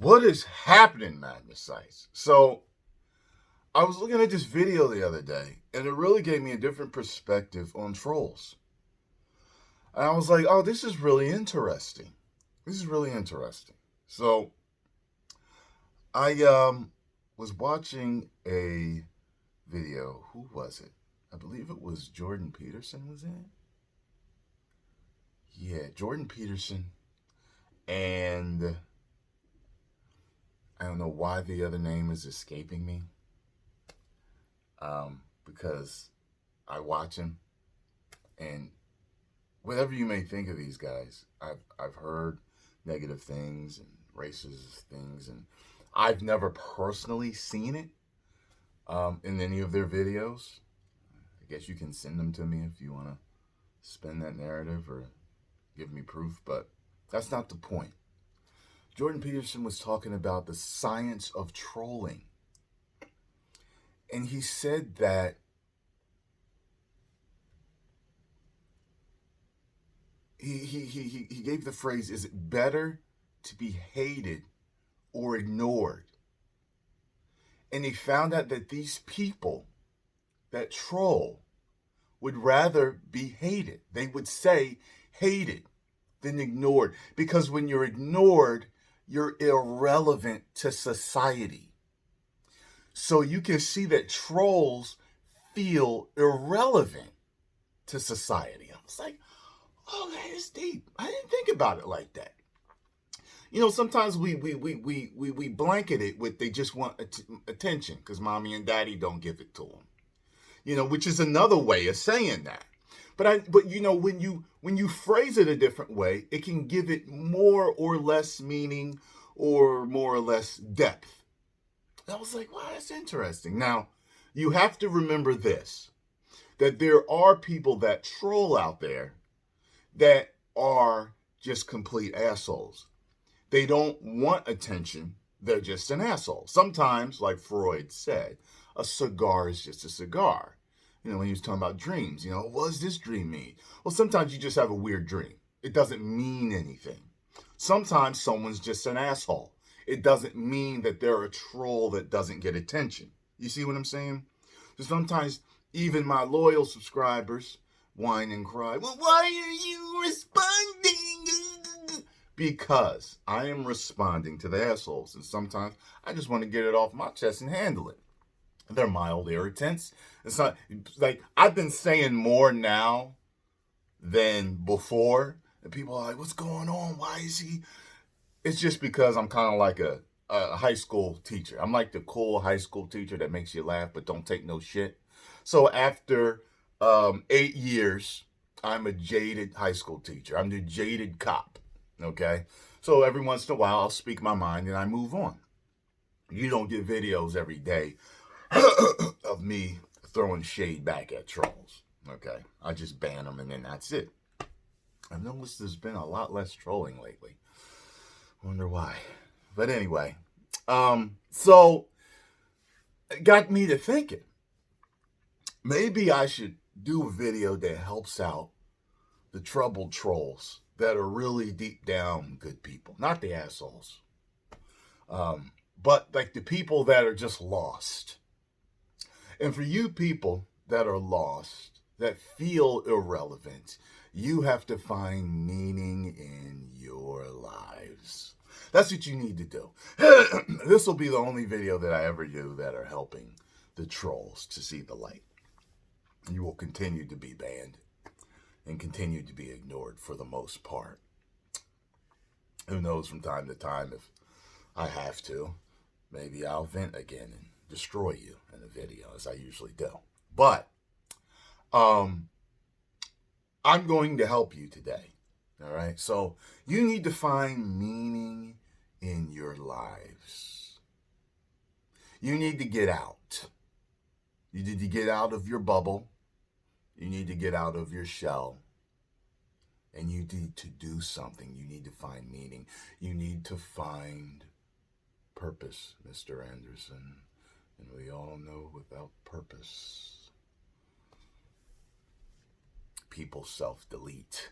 What is happening, Magnus? So I was looking at this video the other day, and it really gave me a different perspective on trolls. And I was like, oh, this is really interesting. This is really interesting. So I was watching a video. Who was it? I believe it was Jordan Peterson was in. Yeah, Jordan Peterson. And I don't know why the other name is escaping me. Because I watch him, and whatever you may think of these guys, I've heard negative things and racist things, and I've never personally seen it in any of their videos. I guess you can send them to me if you want to spin that narrative or give me proof, but that's not the point. Jordan Peterson was talking about the science of trolling. And he said that he gave the phrase, is it better to be hated or ignored? And he found out that these people that troll would rather be hated. They would say hated than ignored, because when you're ignored, you're irrelevant to society. So you can see that trolls feel irrelevant to society. I was like, oh, that is deep. I didn't think about it like that. You know, sometimes we blanket it with they just want attention because mommy and daddy don't give it to them. You know, which is another way of saying that. But you know, when you phrase it a different way, it can give it more or less meaning or more or less depth. I was like, wow, that's interesting. Now, you have to remember this, that there are people that troll out there that are just complete assholes. They don't want attention. They're just an asshole. Sometimes, like Freud said, a cigar is just a cigar. You know, when he was talking about dreams, you know, what does this dream mean? Well, sometimes you just have a weird dream. It doesn't mean anything. Sometimes someone's just an asshole. It doesn't mean that they're a troll that doesn't get attention. You see what I'm saying? So sometimes even my loyal subscribers whine and cry, well, why are you responding? Because I am responding to the assholes. And sometimes I just want to get it off my chest and handle it. They're mild irritants. It's not like I've been saying more now than before. And people are like, what's going on? Why is he? It's just because I'm kind of like a high school teacher. I'm like the cool high school teacher that makes you laugh but don't take no shit. So after 8 years, I'm a jaded high school teacher. I'm the jaded cop, okay? So every once in a while, I'll speak my mind and I move on. You don't get videos every day of me throwing shade back at trolls, okay? I just ban them and then that's it. I've noticed there's been a lot less trolling lately. Wonder why. But anyway, so it got me to thinking. Maybe I should do a video that helps out the troubled trolls that are really deep down good people. Not the assholes. But like the people that are just lost. And for you people that are lost, that feel irrelevant, you have to find meaning in your lives. That's what you need to do. This will be the only video that I ever do that are helping the trolls to see the light. You will continue to be banned and continue to be ignored for the most part. Who knows, from time to time, if I have to, maybe I'll vent again and destroy you in a video, as I usually do. But I'm going to help you today. All right? So you need to find meaning in your lives. You need to get out. You need to get out of your bubble. You need to get out of your shell. And you need to do something. You need to find meaning. You need to find purpose, Mr. Anderson. And we all know without purpose, people self-delete.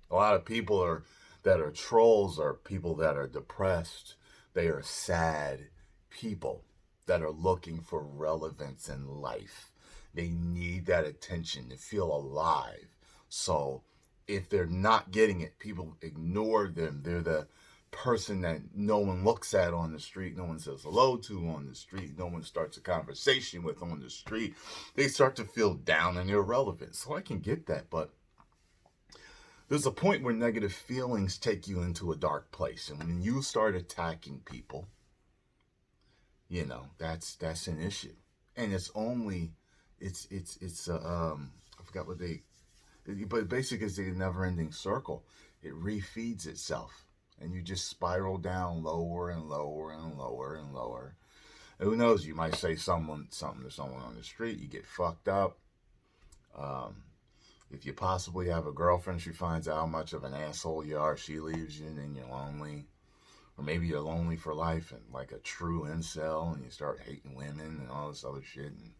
A lot of people that are trolls are people that are depressed. They are sad people that are looking for relevance in life. They need that attention to feel alive. So if they're not getting it, people ignore them. They're the person that no one looks at on the street, no one says hello to on the street, no one starts a conversation with on the street. They start to feel down and irrelevant. So I can get that, but there's a point where negative feelings take you into a dark place, and when you start attacking people, that's an issue, and I forgot what but basically it's a never-ending circle. It refeeds itself, and you just spiral down lower and lower and lower and lower. And who knows? You might say something to someone on the street, you get fucked up. If you possibly have a girlfriend, she finds out how much of an asshole you are, she leaves you, and then you're lonely. Or maybe you're lonely for life and like a true incel, and you start hating women and all this other shit. And,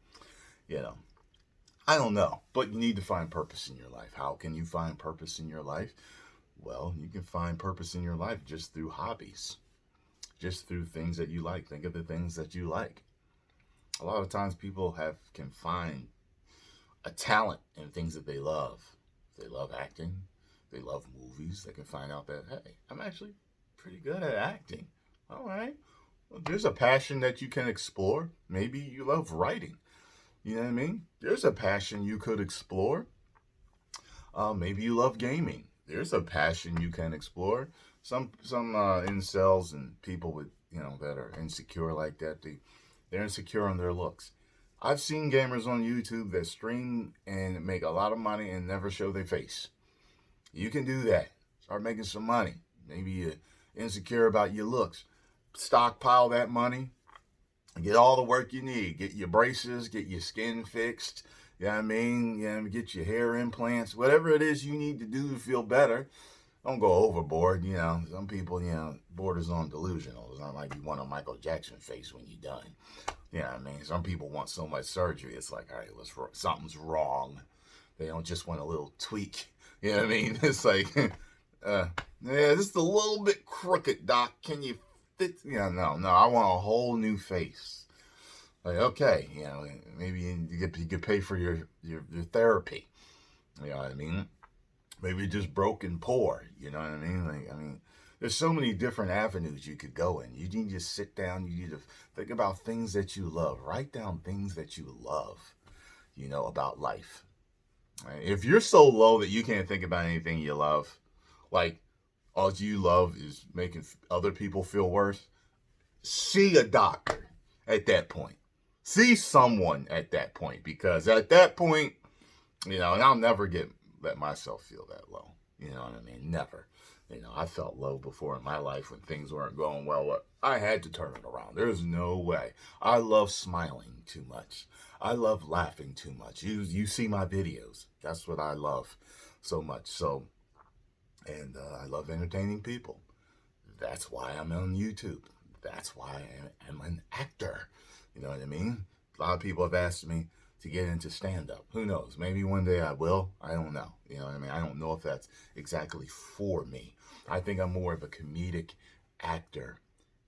I don't know. But you need to find purpose in your life. How can you find purpose in your life? Well, you can find purpose in your life just through hobbies. Just through things that you like. Think of the things that you like. A lot of times people can find a talent in things that they love. If they love acting, they love movies, they can find out that, hey, I'm actually pretty good at acting. All right. Well, there's a passion that you can explore. Maybe you love writing. You know what I mean? There's a passion you could explore. Maybe you love gaming. There's a passion you can explore. Some incels and people with, that are insecure like that, they're insecure on their looks. I've seen gamers on YouTube that stream and make a lot of money and never show their face. You can do that. Start making some money. Maybe you're insecure about your looks. Stockpile that money. Get all the work you need. Get your braces. Get your skin fixed. You know what I mean? Get your hair implants. Whatever it is you need to do to feel better. Don't go overboard. Some people, borders on delusional. It's not like you want a Michael Jackson face when you're done. You know what I mean? Some people want so much surgery. It's like, all right, something's wrong. They don't just want a little tweak. You know what I mean? It's like, this is a little bit crooked, doc. Can you fit? No, I want a whole new face. Like, okay, maybe you could pay for your therapy. You know what I mean? Maybe you're just broke and poor. You know what I mean? There's so many different avenues you could go in. You need to sit down. You need to think about things that you love. Write down things that you love, about life. Right? If you're so low that you can't think about anything you love, like all you love is making other people feel worse, see a doctor at that point. See someone at that point. Because at that point, and I'll never let myself feel that low. You know what I mean? Never. I felt low before in my life when things weren't going well. But I had to turn it around. There's no way. I love smiling too much. I love laughing too much. You see my videos. That's what I love so much. So, and I love entertaining people. That's why I'm on YouTube. That's why I'm an actor. You know what I mean? A lot of people have asked me to get into stand-up. Who knows? Maybe one day I will. I don't know. You know what I mean? I don't know if that's exactly for me. I think I'm more of a comedic actor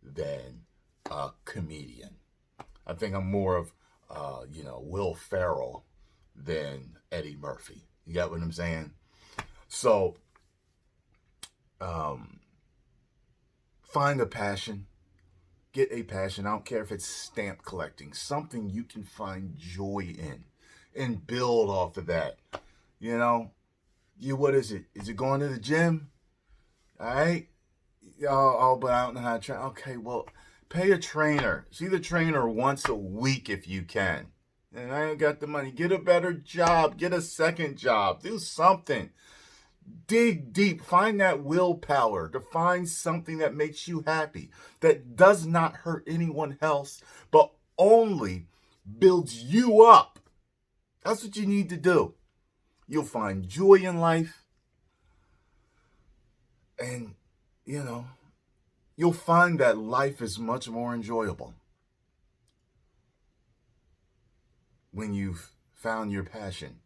than a comedian. I think I'm more of, Will Ferrell than Eddie Murphy. You got what I'm saying? So, find a passion. Get a passion. I don't care if it's stamp collecting. Something you can find joy in and build off of that. What is it? Is it going to the gym? All right? But I don't know how to train. Okay, well, pay a trainer. See the trainer once a week if you can. And I ain't got the money. Get a better job. Get a second job. Do something. Dig deep. Find that willpower to find something that makes you happy, that does not hurt anyone else, but only builds you up. That's what you need to do. You'll find joy in life, and, you'll find that life is much more enjoyable when you've found your passion.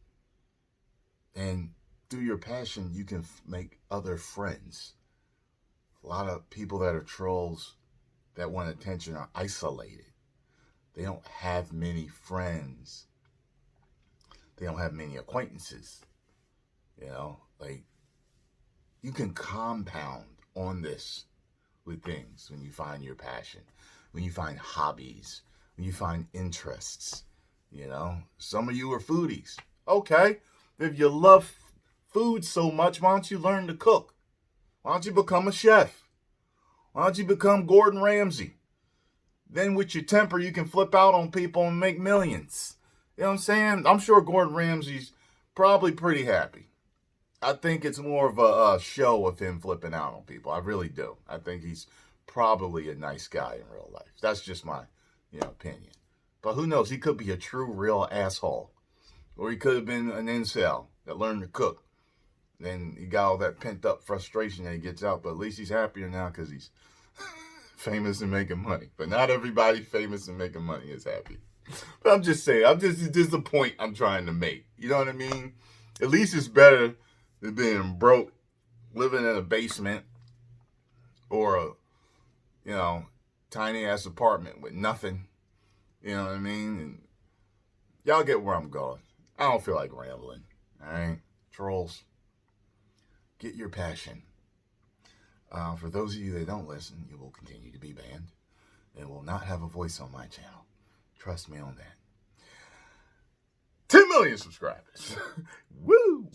And through your passion, you can make other friends. A lot of people that are trolls, that want attention are isolated. They don't have many friends. They don't have many acquaintances. You know, like, you can compound on this with things when you find your passion, when you find hobbies, when you find interests. You know, some of you are foodies. Okay, if you love food so much, why don't you learn to cook? Why don't you become a chef? Why don't you become Gordon Ramsay? Then with your temper, you can flip out on people and make millions. You know what I'm saying? I'm sure Gordon Ramsay's probably pretty happy. I think it's more of a show of him flipping out on people. I really do. I think he's probably a nice guy in real life. That's just my, opinion. But who knows? He could be a true, real asshole. Or he could have been an incel that learned to cook. Then he got all that pent-up frustration that he gets out. But at least he's happier now because he's famous and making money. But not everybody famous and making money is happy. But I'm just saying, this is the point I'm trying to make. You know what I mean? At least it's better than being broke, living in a basement, or a, tiny ass apartment with nothing. You know what I mean? And y'all get where I'm going. I don't feel like rambling. All right? Trolls, get your passion. For those of you that don't listen, you will continue to be banned and will not have a voice on my channel. Trust me on that. 10 million subscribers. Woo!